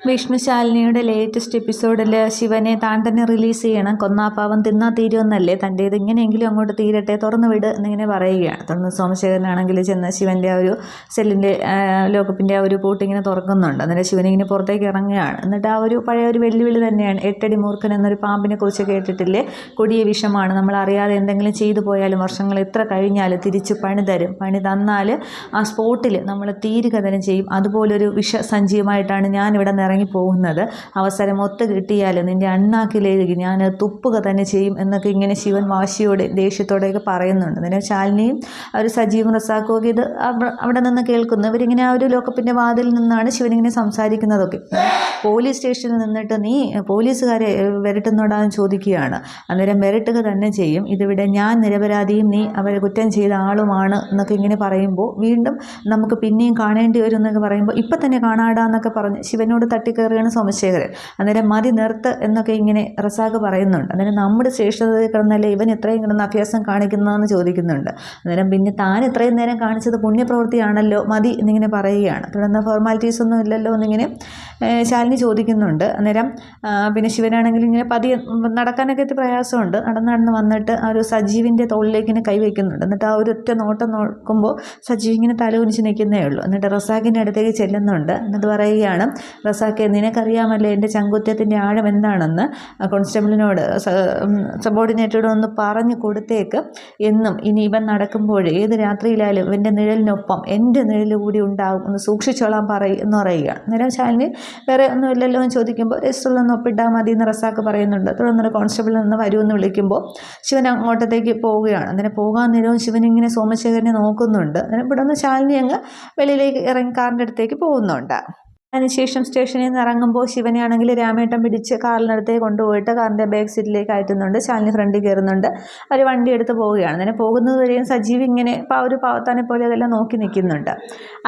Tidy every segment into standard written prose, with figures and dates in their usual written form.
വിഷ്ണുശാലിനിയുടെ latest എപ്പിസോഡിൽ ശിവനെ താൻ തന്നെ റിലീസ് ചെയ്യണം, കൊന്നാപ്പാവം തിന്നാ തീരുമെന്നല്ലേ, തൻ്റേത് ഇങ്ങനെയെങ്കിലും അങ്ങോട്ട് തീരട്ടെ, തുറന്നു വിട് എന്നിങ്ങനെ പറയുകയാണ്. തുടർന്ന് സോമശേഖരനാണെങ്കിൽ ചെന്ന് ശിവൻ്റെ ആ ഒരു സെല്ലിൻ്റെ ലോകപ്പിൻ്റെ ആ ഒരു പൂട്ടിങ്ങനെ തുറക്കുന്നുണ്ട്. അന്നേരം ശിവനിങ്ങനെ പുറത്തേക്ക് ഇറങ്ങുകയാണ്. എന്നിട്ട് ആ ഒരു പഴയ ഒരു വെല്ലുവിളി തന്നെയാണ്. 8 അടി മൂർഖൻ എന്നൊരു പാമ്പിനെ കുറിച്ച് കേട്ടിട്ടില്ലേ, കൊടിയ വിഷമാണ്, നമ്മൾ അറിയാതെ എന്തെങ്കിലും ചെയ്തു പോയാലും വർഷങ്ങൾ എത്ര കഴിഞ്ഞാലും തിരിച്ച് പണി തരും, പണി തന്നാൽ ആ സ്പോട്ടിൽ നമ്മൾ തീരുക തന്നെ ചെയ്യും, അതുപോലൊരു വിഷസഞ്ചിയുമായിട്ടാണ് ഞാനിവിടെ ഇറങ്ങി പോകുന്നത്, അവസരം ഒത്തു കിട്ടിയാൽ നിൻ്റെ അണ്ണാക്കിലേക്ക് ഞാൻ തുപ്പുക തന്നെ ചെയ്യും എന്നൊക്കെ ഇങ്ങനെ ശിവൻ വാശിയോടെ ദേഷ്യത്തോടെയൊക്കെ പറയുന്നുണ്ട്. അങ്ങനെ ശാലിനിയും അവർ സജീവും റസാക്കും ഒക്കെ ഇത് അവിടെ നിന്ന് കേൾക്കുന്നു. ഇവരിങ്ങനെ ആ ഒരു ലോക്കപ്പിൻ്റെ വാതിൽ നിന്നാണ് ശിവനിങ്ങനെ സംസാരിക്കുന്നതൊക്കെ. പോലീസ് സ്റ്റേഷനിൽ നിന്നിട്ട് നീ പോലീസുകാരെ വരട്ടുന്നോടാന്ന് ചോദിക്കുകയാണ്. അന്നേരം വരട്ടുക തന്നെ ചെയ്യും, ഇതിവിടെ ഞാൻ നിരപരാധിയും നീ അവരെ കുറ്റം ചെയ്ത ആളുമാണ് എന്നൊക്കെ ഇങ്ങനെ പറയുമ്പോൾ വീണ്ടും നമുക്ക് പിന്നെയും കാണേണ്ടി വരും എന്നൊക്കെ പറയുമ്പോൾ ഇപ്പം തന്നെ കാണാടാന്നൊക്കെ പറഞ്ഞ് ശിവനോട് തട്ടിക്കയറുകയാണ് സോമശേഖരൻ. അന്നേരം മതി നിർത്ത് എന്നൊക്കെ ഇങ്ങനെ റസാഖ് പറയുന്നുണ്ട്. അന്നേരം നമ്മുടെ ശ്രേഷ്ഠതയിൽ കിടന്നല്ലേ ഇവൻ ഇത്രയും കിടന്ന് അഭ്യാസം കാണിക്കുന്നതെന്ന് ചോദിക്കുന്നുണ്ട്. അന്നേരം പിന്നെ താൻ ഇത്രയും നേരം കാണിച്ചത് പുണ്യപ്രവൃത്തിയാണല്ലോ, മതി എന്നിങ്ങനെ പറയുകയാണ്. തുടർന്ന് ഫോർമാലിറ്റീസ് ഒന്നും ഇല്ലല്ലോ എന്നിങ്ങനെ ശാലിനി ചോദിക്കുന്നുണ്ട്. അന്നേരം പിന്നെ ശിവനാണെങ്കിൽ ഇങ്ങനെ പതിയെ നടക്കാനൊക്കെ പ്രയാസമുണ്ട്. നടന്ന് വന്നിട്ട് ആ ഒരു സജീവിൻ്റെ തോളിലേക്ക് ഇങ്ങനെ കൈവയ്ക്കുന്നുണ്ട്. എന്നിട്ട് ആ ഒരു ഒറ്റ നോട്ടം നോക്കുമ്പോൾ സജീവ് ഇങ്ങനെ തല കുനിച്ച് നിൽക്കുന്നേ ഉള്ളൂ. എന്നിട്ട് റസാഖിൻ്റെ അടുത്തേക്ക് ചെല്ലുന്നുണ്ട്. എന്നിട്ട് പറയുകയാണ്, റസാഖെ നിനക്കറിയാമല്ലോ എൻ്റെ ചങ്കുറ്റത്തിൻ്റെ ആഴം എന്താണെന്ന്, കോൺസ്റ്റബിളിനോട് സബോർഡിനേറ്റോട് ഒന്ന് പറഞ്ഞു കൊടുത്തേക്ക് എന്നും, ഇനി ഇവൻ നടക്കുമ്പോൾ ഏത് രാത്രിയിലായാലും ഇവൻ്റെ നിഴലിനൊപ്പം എൻ്റെ നിഴൽ കൂടി ഉണ്ടാകും, ഒന്ന് സൂക്ഷിച്ചോളാൻ എന്ന് പറയുകയാണ്. അന്നേരം ശാലിനി വേറെ ഒന്നും ഇല്ലല്ലോ എന്ന് ചോദിക്കുമ്പോൾ രജിസ്റ്ററിൽ നിന്ന് ഒപ്പിട്ടാൽ മതി എന്ന് റസാഖ് പറയുന്നുണ്ട്. തുടർന്നൊരു കോൺസ്റ്റബിളിൽ നിന്ന് വരുമെന്ന് വിളിക്കുമ്പോൾ ശിവൻ അങ്ങോട്ടത്തേക്ക് പോവുകയാണ്. അന്നേരം പോകാൻ നേരവും ശിവനിങ്ങനെ സോമശേഖരനെ നോക്കുന്നുണ്ട്. അന്നേരം ഇവിടെ നിന്ന് ശാലിനി അങ്ങ് വെളിയിലേക്ക് ഇറങ്ങി കാറിൻ്റെ അടുത്തേക്ക് പോകുന്നുണ്ട്. അതിനുശേഷം സ്റ്റേഷനിൽ നിന്ന് ഇറങ്ങുമ്പോൾ ശിവനെയാണെങ്കിൽ രാമേട്ടൻ പിടിച്ച് കാറിനടുത്തേക്ക് കൊണ്ടുപോയിട്ട് കാറിൻ്റെ ബാക്ക് സീറ്റിലേക്ക് അയറ്റുന്നുണ്ട്. ശാലിനി ഫ്രണ്ടിൽ കയറുന്നുണ്ട്. അവർ വണ്ടി എടുത്ത് പോവുകയാണ്. അങ്ങനെ പോകുന്നത് വരെയും സജീവ് ഇങ്ങനെ ഒരു പാവത്താനെ പോലെ അതെല്ലാം നോക്കി നിൽക്കുന്നുണ്ട്.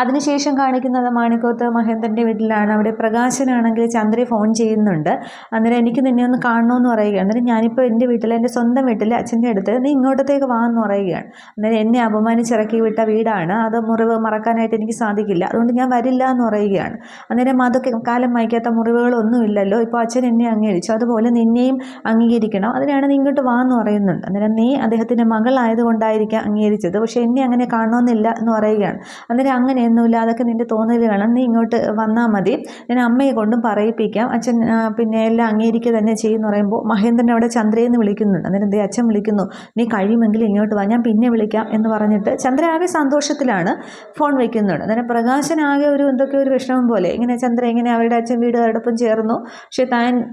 അതിനുശേഷം കാണിക്കുന്നത് മാണിക്കോത്ത് മഹേന്ദ്രൻ്റെ വീട്ടിലാണ്. അവിടെ പ്രകാശനാണെങ്കിൽ ചന്ദ്രയെ ഫോൺ ചെയ്യുന്നുണ്ട്. അന്നേരം എനിക്ക് നിന്നെ ഒന്ന് കാണണമെന്ന് പറയുകയാണ്. അന്നേരം ഞാനിപ്പോൾ എൻ്റെ വീട്ടിൽ, എൻ്റെ സ്വന്തം വീട്ടിൽ അച്ഛൻ്റെ അടുത്ത്, നീ ഇങ്ങോട്ടത്തേക്ക് വാന്ന് പറയുകയാണ്. അന്നേരം എന്നെ അപമാനിച്ചിറക്കി വിട്ട വീടാണ്, അത് മുറിവ് മറക്കാനായിട്ട് എനിക്ക് സാധിക്കില്ല, അതുകൊണ്ട് ഞാൻ വരില്ല എന്ന് പറയുകയാണ്. അന്നേരം അതൊക്കെ കാലം മായ്ക്കാത്ത മുറിവുകളൊന്നും ഇല്ലല്ലോ, ഇപ്പോൾ അച്ഛൻ എന്നെ അംഗീകരിച്ചു, അതുപോലെ നിന്നെയും അംഗീകരിക്കണം, അതിനാണ് നീ ഇങ്ങോട്ട് വാന്ന് പറയുന്നുണ്ട്. അന്നേരം നീ അദ്ദേഹത്തിൻ്റെ മകളായതുകൊണ്ടായിരിക്കാം അംഗീകരിച്ചത്, പക്ഷേ എന്നെ അങ്ങനെ കാണണമെന്നില്ല എന്ന് പറയുകയാണ്. അന്നേരം അങ്ങനെയൊന്നുമില്ല, അതൊക്കെ നിൻ്റെ തോന്നലുകളാണ്, നീ ഇങ്ങോട്ട് വന്നാൽ മതി, ഞാൻ അമ്മയെ കൊണ്ടും പറയിപ്പിക്കാം, അച്ഛൻ പിന്നെ എല്ലാം അംഗീകരിക്കുക തന്നെ ചെയ്യുമെന്ന് പറയുമ്പോൾ മഹേന്ദ്രൻ അവിടെ ചന്ദ്രയെന്ന് വിളിക്കുന്നുണ്ട്. അന്നേരം ദേ അച്ഛൻ വിളിക്കുന്നു, നീ കഴിയുമെങ്കിൽ ഇങ്ങോട്ട് വാ, ഞാൻ പിന്നെ വിളിക്കാം എന്ന് പറഞ്ഞിട്ട് ചന്ദ്ര ആകെ സന്തോഷത്തിലാണ് ഫോൺ വയ്ക്കുന്നുണ്ട്. അന്നേരം പ്രകാശൻ ആകെ ഒരു എന്തൊക്കെ ഒരു വിഷമം പോലെ, ഇങ്ങനെ ചന്ദ്ര ഇങ്ങനെ അവരുടെ അച്ഛൻ വീടുകാരോടൊപ്പം ചേർന്നു, പക്ഷെ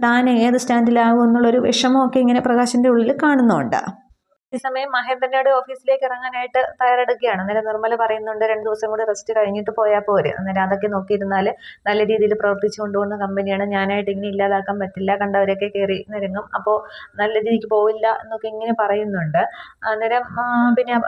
താൻ ഏത് സ്റ്റാൻഡിലാകും എന്നുള്ളൊരു വിഷമമൊക്കെ ഇങ്ങനെ പ്രകാശിൻ്റെ ഉള്ളിൽ കാണുന്നുണ്ട്. ഈ സമയം മഹേന്ദ്രനോട് ഓഫീസിലേക്ക് ഇറങ്ങാനായിട്ട് തയ്യാറെടുക്കുകയാണ്. അന്നേരം നിർമ്മല പറയുന്നുണ്ട്, 2 ദിവസം കൂടി റെസ്റ്റ് കഴിഞ്ഞിട്ട് പോയാൽ പോരെ. അന്നേരം അതൊക്കെ നോക്കിയിരുന്നാൽ നല്ല രീതിയിൽ പ്രവർത്തിച്ചു കൊണ്ടുപോകുന്ന കമ്പനിയാണ്, ഞാനായിട്ട് ഇങ്ങനെ ഇല്ലാതാക്കാൻ പറ്റില്ല, കണ്ടവരൊക്കെ കയറി നിരങ്ങും, അപ്പോൾ നല്ല രീതിക്ക് പോവില്ല എന്നൊക്കെ ഇങ്ങനെ പറയുന്നുണ്ട്. അന്നേരം പിന്നെ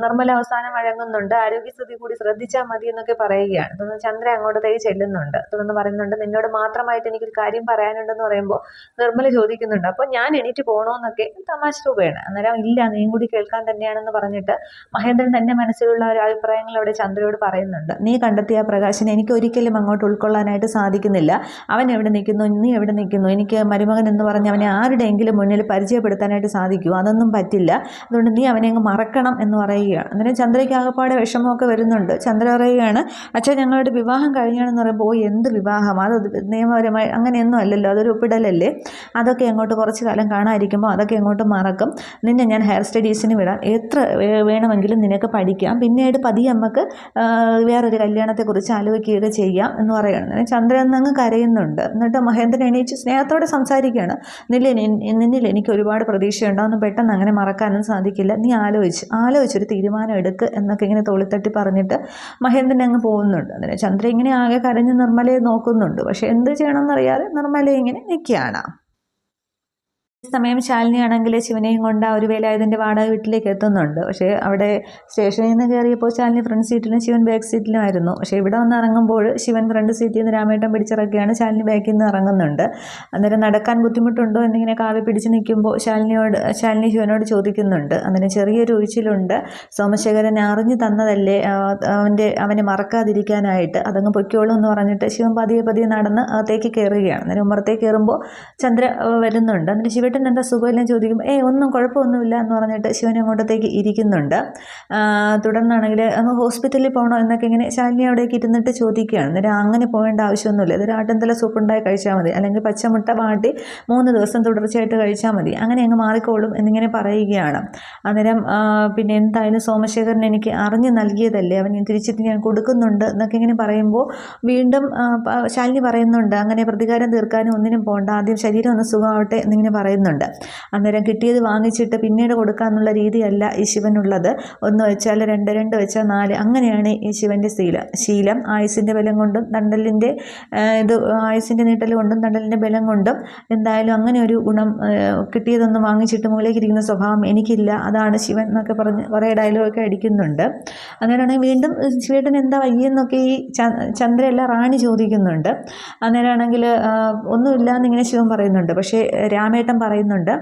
നിർമ്മല അവസാനം വഴങ്ങുന്നുണ്ട്, ആരോഗ്യസ്ഥിതി കൂടി ശ്രദ്ധിച്ചാൽ മതി എന്നൊക്കെ പറയുകയാണ്. തുടർന്ന് ചന്ദ്ര അങ്ങോട്ടത്തേക്ക് ചെല്ലുന്നുണ്ട്. തുടർന്ന് പറയുന്നുണ്ട്, നിന്നോട് മാത്രമായിട്ട് എനിക്കൊരു കാര്യം പറയാനുണ്ടെന്ന് പറയുമ്പോൾ നിർമ്മല ചോദിക്കുന്നുണ്ട്, അപ്പോൾ ഞാൻ എണീറ്റ് പോകണമെന്നൊക്കെ തമാശ രൂപയാണ്. അന്നേരം ഇല്ല, നീയും കൂടി കേൾക്കാൻ തന്നെയാണെന്ന് പറഞ്ഞിട്ട് മഹേന്ദ്രൻ തൻ്റെ മനസ്സിലുള്ള ഒരു അഭിപ്രായങ്ങൾ അവിടെ ചന്ദ്രയോട് പറയുന്നുണ്ട്. നീ കണ്ടെത്തിയ പ്രകാശനെ എനിക്ക് ഒരിക്കലും അങ്ങോട്ട് ഉൾക്കൊള്ളാനായിട്ട് സാധിക്കുന്നില്ല, അവൻ എവിടെ നിൽക്കുന്നു, നീ എവിടെ നിൽക്കുന്നു, എനിക്ക് മരുമകൻ എന്ന് പറഞ്ഞ് അവനെ ആരുടെയെങ്കിലും മുന്നിൽ പരിചയപ്പെടുത്താനായിട്ട് സാധിക്കുമോ, അതൊന്നും പറ്റില്ല, അതുകൊണ്ട് നീ അവനെ അങ്ങ് മറക്കണം എന്ന് പറയുകയാണ്. അന്നേരം ചന്ദ്രയ്ക്ക് ആകപ്പാടെ വിഷമമൊക്കെ വരുന്നുണ്ട്. ചന്ദ്ര പറയുകയാണ്, അച്ഛൻ ഞങ്ങളുടെ വിവാഹം കഴിഞ്ഞാണെന്ന് പറയുമ്പോൾ എന്ത് വിവാഹം, അത് നിയമപരമായി അങ്ങനെയൊന്നും അല്ലല്ലോ, അതൊരു ഒപ്പിടലല്ലേ, അതൊക്കെ അങ്ങോട്ട് കുറച്ച് കാലം കാണാതിരിക്കുമ്പോൾ അതൊക്കെ അങ്ങോട്ട് മറക്കും, നിന്നെ ഞാൻ ഹയർ സ്റ്റഡീസിന് വിടാം, എത്ര വേണമെങ്കിലും നിനക്ക് പഠിക്കാം, പിന്നീട് പതിയെ നമുക്ക് വേറൊരു കല്യാണത്തെക്കുറിച്ച് ആലോചിക്കുകയൊക്കെ ചെയ്യാം എന്ന് പറയുകയാണ്. അങ്ങനെ ചന്ദ്രൻ അങ്ങ് കരയുന്നുണ്ട്. എന്നിട്ട് മഹേന്ദ്രൻ എണീച്ച് സ്നേഹത്തോടെ സംസാരിക്കുകയാണ്, നിന്നിൽ എനിക്ക് ഒരുപാട് പ്രതീക്ഷയുണ്ടാകുന്നു, പെട്ടെന്ന് അങ്ങനെ മറക്കാനും സാധിക്കില്ല, നീ ആലോചിച്ചൊരു തീരുമാനം എടുക്ക് എന്നൊക്കെ ഇങ്ങനെ തോളിത്തട്ടി പറഞ്ഞിട്ട് മഹേന്ദ്രൻ അങ്ങ് പോകുന്നുണ്ട്. അങ്ങനെ ചന്ദ്ര ഇങ്ങനെ ആകെ കരഞ്ഞ് നിർമ്മലയെ നോക്കുന്നുണ്ട്. പക്ഷെ എന്ത് ചെയ്യണമെന്നറിയാതെ നിർമ്മല ഇങ്ങനെ നിൽക്കുകയാണ്. സമയം ശാലിനിയാണെങ്കിൽ ശിവനെയും കൊണ്ട് ആ ഒരു വേലായുധൻ്റെ വാടക വീട്ടിലേക്ക് എത്തുന്നുണ്ട്. പക്ഷേ അവിടെ സ്റ്റേഷനിൽ നിന്ന് കയറിയപ്പോൾ ശാലിനി ഫ്രണ്ട് സീറ്റിലും ശിവൻ ബാക്ക് സീറ്റിലുമായിരുന്നു. പക്ഷേ ഇവിടെ വന്ന് ഇറങ്ങുമ്പോൾ ശിവൻ ഫ്രണ്ട് സീറ്റിൽ നിന്ന് രാമേട്ടൻ പിടിച്ചിറക്കുകയാണ്. ശാലിനി ബാക്കിൽ നിന്ന് ഇറങ്ങുന്നുണ്ട്. അന്നേരം നടക്കാൻ ബുദ്ധിമുട്ടുണ്ടോ എന്നിങ്ങനെ കാവി പിടിച്ച് നിൽക്കുമ്പോൾ ശാലിനി ശിവനോട് ചോദിക്കുന്നുണ്ട്. അന്നേരം ചെറിയൊരു ഒഴിച്ചിലുണ്ട്. സോമശേഖരൻ അറിഞ്ഞു തന്നതല്ലേ അവനെ മറക്കാതിരിക്കാനായിട്ട്, അതങ്ങ് പൊയ്ക്കോളൂ എന്ന് പറഞ്ഞിട്ട് ശിവൻ പതിയെ നടന്ന് അകത്തേക്ക് കയറുകയാണ്. അന്നേരം ഉമ്മറത്തേക്ക് കയറുമ്പോൾ ചന്ദ്ര വരുന്നുണ്ട്. എന്നിട്ട് ശിവേട്ടൻ എന്താ സുഖമില്ലെന്ന് ചോദിക്കുമ്പോൾ ഒന്നും കുഴപ്പമൊന്നുമില്ല എന്ന് പറഞ്ഞിട്ട് ശിവൻ അങ്ങോട്ടത്തേക്ക് ഇരിക്കുന്നുണ്ട്. തുടർന്നാണെങ്കിൽ അങ്ങ് ഹോസ്പിറ്റലിൽ പോകണോ എന്നൊക്കെ ഇങ്ങനെ ശാലിനി അവിടേക്ക് ഇരുന്നിട്ട് ചോദിക്കുകയാണ്. അന്നേരം അങ്ങനെ പോകേണ്ട ആവശ്യമൊന്നുമില്ല, ഇതൊരു ആട്ടിൻതല സൂപ്പുണ്ടായി കഴിച്ചാൽ മതി, അല്ലെങ്കിൽ പച്ചമുട്ട വാട്ടി 3 ദിവസം തുടർച്ചയായിട്ട് കഴിച്ചാൽ മതി, അങ്ങനെ അങ്ങ് മാറിക്കോളും എന്നിങ്ങനെ പറയുകയാണ്. അന്നേരം പിന്നെ എന്തായാലും സോമശേഖരൻ എനിക്ക് അറിഞ്ഞ് നൽകിയതല്ലേ, അവൻ തിരിച്ചിട്ട് ഞാൻ കൊടുക്കുന്നുണ്ട് എന്നൊക്കെ ഇങ്ങനെ പറയുമ്പോൾ വീണ്ടും ശാലിനി പറയുന്നുണ്ട്, അങ്ങനെ പ്രതികാരം തീർക്കാനും ഒന്നിനും പോകണ്ട, ആദ്യം ശരീരം ഒന്ന് സുഖമാവട്ടെ എന്നിങ്ങനെ പറയുന്നുണ്ട്. അന്നേരം കിട്ടിയത് വാങ്ങിച്ചിട്ട് പിന്നീട് കൊടുക്കാന്നുള്ള രീതിയല്ല ഈ ശിവനുള്ളത്. 1 വെച്ചാൽ 2, 2 വെച്ചാൽ 4, അങ്ങനെയാണ് ഈ ശിവൻ്റെ ശീലം. ആയുസിൻ്റെ ബലം കൊണ്ടും തണ്ടലിൻ്റെ ആയുസിൻ്റെ നീട്ടൽ കൊണ്ടും തണ്ടലിൻ്റെ ബലം കൊണ്ടും എന്തായാലും അങ്ങനെ ഒരു ഗുണം, കിട്ടിയതൊന്നും വാങ്ങിച്ചിട്ട് മൂലയ്ക്കിരിക്കുന്ന സ്വഭാവം എനിക്കില്ല, അതാണ് ശിവൻ എന്നൊക്കെ പറഞ്ഞ് കുറേ ഡയലോഗൊക്കെ അടിക്കുന്നുണ്ട്. അന്നേരമാണെങ്കിൽ വീണ്ടും ശിവേട്ടൻ എന്താ വയ്യെന്നൊക്കെ ഈ ചന്ദ്രയല്ല റാണി ചോദിക്കുന്നുണ്ട്. അന്നേരമാണെങ്കിൽ ഒന്നുമില്ല എന്നിങ്ങനെ ശിവൻ പറയുന്നുണ്ട്. പക്ഷേ രാമേട്ടൻ പറയുന്നുണ്ട്,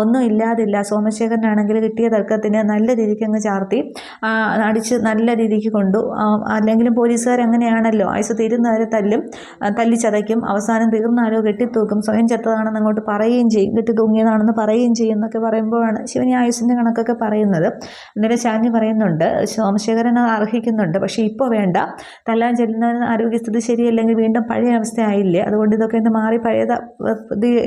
ഒന്നും ഇല്ലാതില്ല, സോമശേഖരനാണെങ്കിൽ കിട്ടിയ തർക്കത്തിന് നല്ല രീതിക്ക് അങ്ങ് ചാർത്തി അടിച്ച് നല്ല രീതിക്ക് കൊണ്ടു. അല്ലെങ്കിലും പോലീസുകാരങ്ങനെയാണല്ലോ, ആയുസ് തീരുന്നവരെ തല്ലിച്ചതയ്ക്കും, അവസാനം തീർന്നാലോ കെട്ടിത്തൂക്കും, സ്വയം ചത്തതാണെന്ന് അങ്ങോട്ട് പറയുകയും ചെയ്യും, കെട്ടി തൂങ്ങിയതാണെന്ന് പറയുകയും ചെയ്യും എന്നൊക്കെ പറയുമ്പോഴാണ് ശിവൻ ആയുസിൻ്റെ കണക്കൊക്കെ പറയുന്നത്. അന്നേരം ശാലിനി പറയുന്നുണ്ട്, സോമശേഖരൻ അർഹിക്കുന്നുണ്ട്, പക്ഷേ ഇപ്പോൾ വേണ്ട, തല്ലാൻ ചെല്ലുന്നവന് ആരോഗ്യസ്ഥിതി ശരിയല്ലെങ്കിൽ വീണ്ടും പഴയ അവസ്ഥയായില്ലേ, അതുകൊണ്ട് ഇതൊക്കെ ഒന്ന് മാറി പഴയത്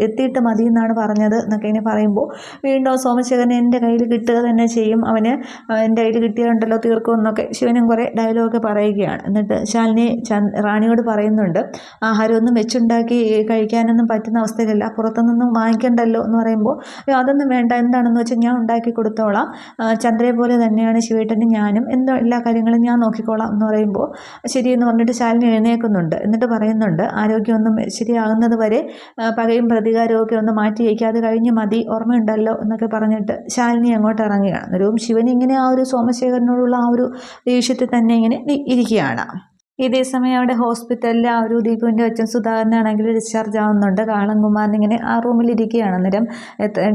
എത്തിയിട്ട് മതി എന്നാണ് പറഞ്ഞത് എന്നൊക്കെ ഇങ്ങനെ പറയുമ്പോൾ വീണ്ടും സോമശേഖരൻ എൻ്റെ കയ്യിൽ കിട്ടുക തന്നെ ചെയ്യും, അവന് എൻ്റെ കയ്യിൽ കിട്ടിയതുണ്ടല്ലോ തീർക്കും എന്നൊക്കെ ശിവനും കുറേ ഡയലോഗൊക്കെ പറയുകയാണ്. എന്നിട്ട് ശാലിനി റാണിയോട് പറയുന്നുണ്ട്, ആഹാരമൊന്നും വെച്ചുണ്ടാക്കി കഴിക്കാനൊന്നും പറ്റുന്ന അവസ്ഥയിലല്ല, പുറത്തുനിന്നും വാങ്ങിക്കണ്ടല്ലോ എന്ന് പറയുമ്പോൾ അതൊന്നും വേണ്ട, എന്താണെന്ന് വെച്ചാൽ ഞാൻ ഉണ്ടാക്കി കൊടുത്തോളാം, ചന്ദ്രയെ പോലെ തന്നെയാണ് ശിവേട്ടനും ഞാനും, എല്ലാ കാര്യങ്ങളും ഞാൻ നോക്കിക്കോളാം എന്ന് പറയുമ്പോൾ ശരിയെന്ന് പറഞ്ഞിട്ട് ശാലിനി എഴുന്നേൽക്കുന്നുണ്ട്. എന്നിട്ട് പറയുന്നുണ്ട്, ആരോഗ്യമൊന്നും ശരിയാകുന്നത് വരെ പകയും പ്രതികാരവും ഒക്കെ ഒന്ന് മാറ്റി വയ്ക്കാതെ കഴിഞ്ഞ് മതി, ഓർമ്മയുണ്ടല്ലോ എന്നൊക്കെ പറഞ്ഞിട്ട് ശാലിനി അങ്ങോട്ട് ഇറങ്ങുകയാണ്. അന്നേരവും ശിവൻ ഇങ്ങനെ ആ ഒരു സോമശേഖരനോടുള്ള ആ ഒരു ദേഷ്യത്തിൽ തന്നെ ഇങ്ങനെ ഇരിക്കുകയാണ്. ഇതേ സമയം അവിടെ ഹോസ്പിറ്റലിൽ ആ ഒരു ദീപുവിൻ്റെ അച്ഛൻ സുധാകരനാണെങ്കിൽ ഡിസ്ചാർജ് ആവുന്നുണ്ട്. കാളൻകുമാരൻ ഇങ്ങനെ ആ റൂമിലിരിക്കുകയാണ്. അന്നേരം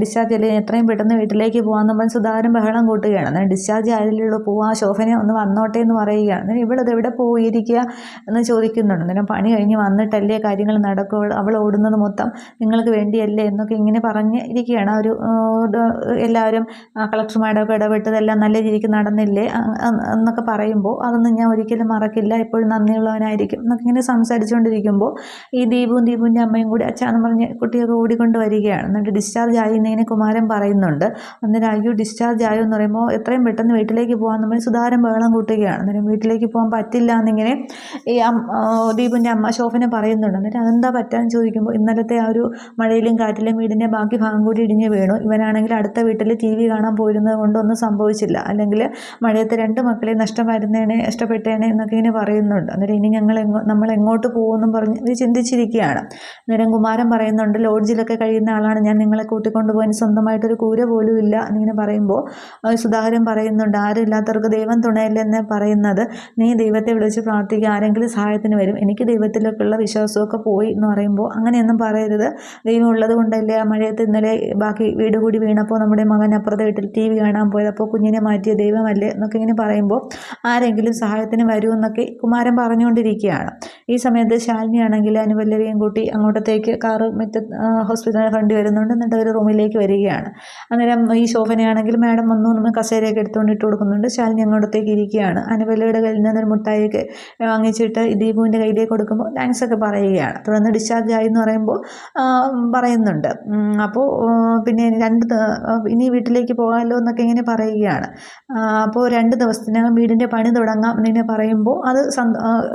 ഡിസ്ചാർജ് അല്ലെങ്കിൽ എത്രയും പെട്ടെന്ന് വീട്ടിലേക്ക് പോകാമെന്ന് പറഞ്ഞ് സുധാകരൻ ബഹളം കൂട്ടുകയാണ്. അന്നേരം ഡിസ്ചാർജ് ആയില്ലുള്ളൂ, പോവാ, ശോഭനെ ഒന്ന് വന്നോട്ടെ എന്ന് പറയുകയാണ്. അന്നേരം ഇവളത് എവിടെ പോയിരിക്കുക എന്ന് ചോദിക്കുന്നുണ്ട്. അന്നേരം പണി കഴിഞ്ഞ് വന്നിട്ടല്ലേ കാര്യങ്ങൾ നടക്കുക, അവൾ ഓടുന്നത് മൊത്തം നിങ്ങൾക്ക് വേണ്ടിയല്ലേ എന്നൊക്കെ ഇങ്ങനെ പറഞ്ഞ് ഇരിക്കുകയാണ്. ആ ഒരു എല്ലാവരും കളക്ടർമാരൊക്കെ ഇടപെട്ടതെല്ലാം നല്ല രീതിക്ക് നടന്നില്ലേ എന്നൊക്കെ പറയുമ്പോൾ അതൊന്നും ഞാൻ ഒരിക്കലും മറക്കില്ല, എപ്പോഴും നന്ദിയുള്ളവനായിരിക്കും എന്നൊക്കെ ഇങ്ങനെ സംസാരിച്ചുകൊണ്ടിരിക്കുമ്പോൾ ഈ ദീപുവിൻ്റെ അമ്മയും കൂടി അച്ഛാന്ന് പറഞ്ഞ് കുട്ടിയൊക്കെ ഓടിക്കൊണ്ട് വരികയാണ്. എന്നിട്ട് ഡിസ്ചാർജ് ആയി എന്നിങ്ങനെ കുമാരൻ പറയുന്നുണ്ട്. അന്നേരം അയ്യോ ഡിസ്ചാർജ് ആയോ എന്ന് പറയുമ്പോൾ എത്രയും പെട്ടെന്ന് വീട്ടിലേക്ക് പോകാമെന്ന് പറഞ്ഞ് സുധാകരൻ ബഹളം കൂട്ടുകയാണ്. അന്നേരം വീട്ടിലേക്ക് പോകാൻ പറ്റില്ല എന്നിങ്ങനെ ഈ ദീപുവിൻ്റെ അമ്മ ശോഭന പറയുന്നുണ്ട്. എന്നിട്ട് അതെന്താ പറ്റാന്ന് ചോദിക്കുമ്പോൾ ഇന്നലത്തെ ആ ഒരു മഴയിലും കാറ്റിലും വീടിൻ്റെ ബാക്കി ഭാഗം കൂടി ഇടിഞ്ഞ് വീണു, ഇവനാണെങ്കിൽ അടുത്ത വീട്ടിൽ TV കാണാൻ പോയിരുന്നത് കൊണ്ടൊന്നും സംഭവിച്ചില്ല, അല്ലെങ്കിൽ മഴയത്ത് 2 മക്കളെ നഷ്ടപ്പെട്ടേനെ എന്നൊക്കെ ഇങ്ങനെ പറയുന്നുണ്ട്. അന്നേരം ഇനി നമ്മൾ എങ്ങോട്ട് പോകുമെന്നും പറഞ്ഞ് ഇത് ചിന്തിച്ചിരിക്കുകയാണ്. അന്നേരം കുമാരൻ പറയുന്നുണ്ട്, ലോഡ്ജിലൊക്കെ കഴിയുന്ന ആളാണ് ഞാൻ, നിങ്ങളെ കൂട്ടിക്കൊണ്ടുപോകാൻ സ്വന്തമായിട്ടൊരു കൂര പോലും ഇല്ല എന്നിങ്ങനെ പറയുമ്പോൾ സുധാകരൻ പറയുന്നുണ്ട്, ആരും ഇല്ലാത്തവർക്ക് ദൈവം തുണയല്ലെന്ന് പറയുന്നത്, നീ ദൈവത്തെ വിളിച്ച് പ്രാർത്ഥിക്കുക, ആരെങ്കിലും സഹായത്തിന് വരും, എനിക്ക് ദൈവത്തിലേക്കുള്ള വിശ്വാസമൊക്കെ പോയി എന്ന് പറയുമ്പോൾ അങ്ങനെയൊന്നും പറയരുത്, ദൈവം ഉള്ളത് കൊണ്ടല്ലേ ആ മഴയത്ത് ഇന്നലെ ബാക്കി വീട് കൂടി വീണപ്പോൾ നമ്മുടെ മകൻ അപ്പുറത്തെ വീട്ടിൽ TV കാണാൻ പോയത്, അപ്പോൾ കുഞ്ഞിനെ മാറ്റിയ ദൈവമല്ലേ എന്നൊക്കെ ഇങ്ങനെ പറയുമ്പോൾ ആരെങ്കിലും സഹായത്തിന് വരുമെന്നൊക്കെ കുമാരൻ പറഞ്ഞുകൊണ്ടിരിക്കുകയാണ്. ഈ സമയത്ത് ശാലിനിയാണെങ്കിൽ അനുപല്ലവിയും കൂട്ടി അങ്ങോട്ടത്തേക്ക് കാറ് ഹോസ്പിറ്റലിൽ ഫ്രണ്ട് വരുന്നുണ്ട്. എന്നിട്ട് അവർ റൂമിലേക്ക് വരികയാണ്. അന്നേരം ഈ ശോഭനയാണെങ്കിൽ മാഡം വന്നു നമ്മൾ കസേരയൊക്കെ എടുത്തുകൊണ്ട് ഇട്ട് കൊടുക്കുന്നുണ്ട്. ശാലിനി അങ്ങോട്ടത്തേക്ക് ഇരിക്കുകയാണ്. അനുപല്ലവിയുടെ കയ്യിൽ നിന്നൊരു മുട്ടായിയൊക്കെ വാങ്ങിച്ചിട്ട് ദീപുവിൻ്റെ കയ്യിലേക്ക് കൊടുക്കുമ്പോൾ താങ്ക്സ് ഒക്കെ പറയുകയാണ്. തുടർന്ന് ഡിസ്ചാർജ് ആയി എന്ന് പറയുമ്പോൾ പറയുന്നുണ്ട്, അപ്പോൾ പിന്നെ ഇനി വീട്ടിലേക്ക് പോകാമല്ലോ എന്നൊക്കെ ഇങ്ങനെ പറയുകയാണ്. അപ്പോൾ 2 ദിവസത്തിനകം വീടിൻ്റെ പണി തുടങ്ങാം എന്നിങ്ങനെ പറയുമ്പോൾ അത്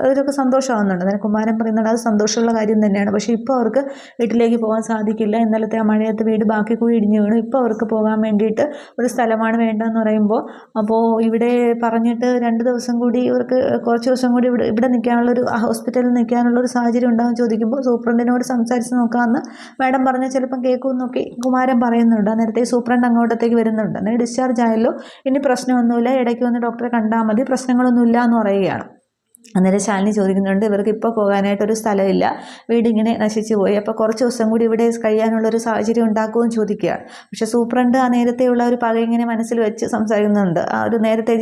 അവരൊക്കെ സന്തോഷമാകുന്നുണ്ട്. അന്നേരം കുമാരൻ പറയുന്നുണ്ട് അത് സന്തോഷമുള്ള കാര്യം തന്നെയാണ്. പക്ഷേ ഇപ്പോൾ അവർക്ക് വീട്ടിലേക്ക് പോകാൻ സാധിക്കില്ല. ഇന്നലത്തെ ആ മഴയത്ത് വീട് ബാക്കി കൂടി ഇടിഞ്ഞു വീണു. ഇപ്പോൾ അവർക്ക് പോകാൻ വേണ്ടിയിട്ട് ഒരു സ്ഥലമാണ് വേണ്ടതെന്ന് പറയുമ്പോൾ, അപ്പോൾ ഇവിടെ പറഞ്ഞിട്ട് 2 ദിവസം കൂടി ഇവർക്ക് കുറച്ച് ദിവസം കൂടി ഇവിടെ നിൽക്കാനുള്ളൊരു ഹോസ്പിറ്റലിൽ നിൽക്കാനുള്ളൊരു സാഹചര്യം ഉണ്ടാകും ചോദിക്കുമ്പോൾ സൂപ്രണ്ടിനോട് സംസാരിച്ച് നോക്കാമെന്ന് മാഡം പറഞ്ഞാൽ ചിലപ്പം കേൾക്കുമെന്നൊക്കെ കുമാരൻ പറയുന്നുണ്ട്. നേരത്തെ സൂപ്രണ്ട് അങ്ങോട്ടത്തേക്ക് വരുന്നുണ്ട്. അന്നേരം ഡിസ്ചാർജ് ആയല്ലോ, ഇനി പ്രശ്നമൊന്നുമില്ല, ഇടയ്ക്ക് വന്ന് ഡോക്ടറെ കണ്ടാൽ മതി, പ്രശ്നങ്ങളൊന്നുമില്ല എന്ന് പറയുകയാണ്. അന്നേരം ശാലിനി ചോദിക്കുന്നുണ്ട് ഇവർക്ക് ഇപ്പോൾ പോകാനായിട്ടൊരു സ്ഥലമില്ല, വീടിങ്ങനെ നശിച്ചു പോയി, അപ്പോൾ കുറച്ച് ദിവസം കൂടി ഇവിടെ കഴിയാനുള്ളൊരു സാഹചര്യം ഉണ്ടാക്കുമെന്ന് ചോദിക്കുകയാണ്. പക്ഷേ സൂപ്രണ്ട് ആ നേരത്തെയുള്ള ഒരു പക ഇങ്ങനെ മനസ്സിൽ വെച്ച് സംസാരിക്കുന്നുണ്ട്. ആ ഒരു നേരത്തെ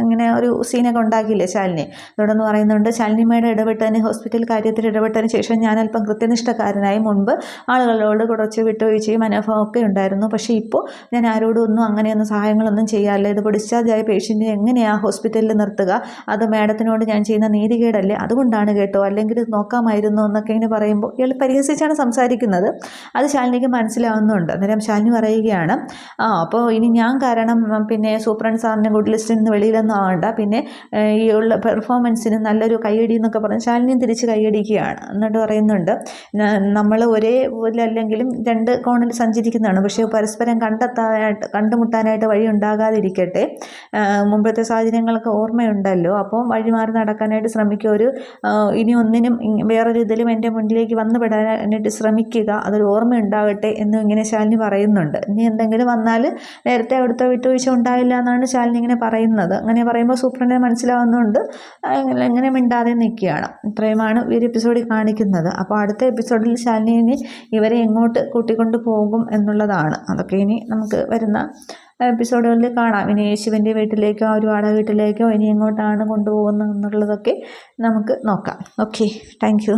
ഇങ്ങനെ ഒരു സീനൊക്കെ ഉണ്ടാക്കിയില്ലേ ശാലിനി, അതോടൊന്ന് പറയുന്നുണ്ട് ശാലിനിമ്മയുടെ ഇടപെട്ടതിന് ഹോസ്പിറ്റൽ കാര്യത്തിൽ ഇടപെട്ടതിന് ശേഷം ഞാൻ അല്പം കൃത്യനിഷ്ഠക്കാരനായി. മുൻപ് ആളുകളോട് കുറച്ച് വിട്ടുവീഴ്ചയും മനോഭാവമൊക്കെ ഉണ്ടായിരുന്നു. പക്ഷേ ഇപ്പോൾ ഞാൻ ആരോടും ഒന്നും അങ്ങനെയൊന്നും സഹായങ്ങളൊന്നും ചെയ്യാറില്ല. ഇതിപ്പോൾ ഡിസ്ചാർജായ പേഷ്യൻറ്റിനെ എങ്ങനെയാണ് ഹോസ്പിറ്റലിൽ നിർത്തുക, അത് മാഡത്തിനോട് ഞാൻ ചെയ്യുന്ന നീതികേടല്ലേ, അതുകൊണ്ടാണ് കേട്ടോ, അല്ലെങ്കിൽ നോക്കാമായിരുന്നു എന്നൊക്കെ ഇങ്ങനെ പറയുമ്പോൾ ഇയാൾ പരിഹസിച്ചാണ് സംസാരിക്കുന്നത്. അത് ശാലിനിക്ക് മനസ്സിലാവുന്നുണ്ട്. അന്നേരം ശാലിനി പറയുകയാണ് അപ്പോൾ ഇനി ഞാൻ കാരണം പിന്നെ സൂപ്രണ്ട് സാറിൻ്റെ ഗുഡ് ലിസ്റ്റിൽ നിന്ന് വെളിയിലൊന്നും ആവണ്ട, പിന്നെ ഈ ഉള്ള പെർഫോമൻസിന് നല്ലൊരു കൈയടി എന്നൊക്കെ പറഞ്ഞ് ശാലിനിയും തിരിച്ച് കൈയടിക്കുകയാണ്. എന്നിട്ട് പറയുന്നുണ്ട് നമ്മൾ ഒരേ അല്ലെങ്കിലും 2 കോണിൽ സഞ്ചരിക്കുന്നതാണ്, പക്ഷേ പരസ്പരം കണ്ടുമുട്ടാനായിട്ട് വഴി ഉണ്ടാകാതിരിക്കട്ടെ. മുമ്പത്തെ സാഹചര്യങ്ങളൊക്കെ ഓർമ്മയുണ്ടല്ലോ, അപ്പോൾ വഴി മാറി നടക്കാനായിട്ട് ശ്രമിക്കുക. ഇനി ഒന്നിനും വേറൊരു ഇതിലും എൻ്റെ മുന്നിലേക്ക് വന്നു പെടാനായിട്ട് ശ്രമിക്കുക, അതൊരു ഓർമ്മ ഉണ്ടാകട്ടെ എന്നും ഇങ്ങനെ ശാലിനി പറയുന്നുണ്ട്. ഇനി എന്തെങ്കിലും വന്നാൽ നേരത്തെ അവിടുത്തെ വിട്ടുവീഴ്ച ഉണ്ടായില്ല എന്നാണ് ശാലിനി ഇങ്ങനെ പറയുന്നത്. അങ്ങനെ പറയുമ്പോൾ സൂപ്രണ്ടിനെ മനസ്സിലാവുന്നുണ്ട്, എങ്ങനെ മിണ്ടാതെ നിൽക്കുകയാണ്. ഇത്രയുമാണ് ഈ ഒരു എപ്പിസോഡിൽ കാണിക്കുന്നത്. അപ്പോൾ അടുത്ത എപ്പിസോഡിൽ ശാലിനി ഇനി ഇവരെ എങ്ങോട്ട് കൂട്ടിക്കൊണ്ട് പോകും എന്നുള്ളതാണ്. അതൊക്കെ ഇനി നമുക്ക് വരുന്ന എപ്പിസോഡുകളിൽ കാണാം. ഇനി യേശുവിൻ്റെ വീട്ടിലേക്കോ ഒരു വാടക വീട്ടിലേക്കോ ഇനി എങ്ങോട്ടാണ് കൊണ്ടുപോകുന്നത് എന്നുള്ളതൊക്കെ നമുക്ക് നോക്കാം. Okay, thank you.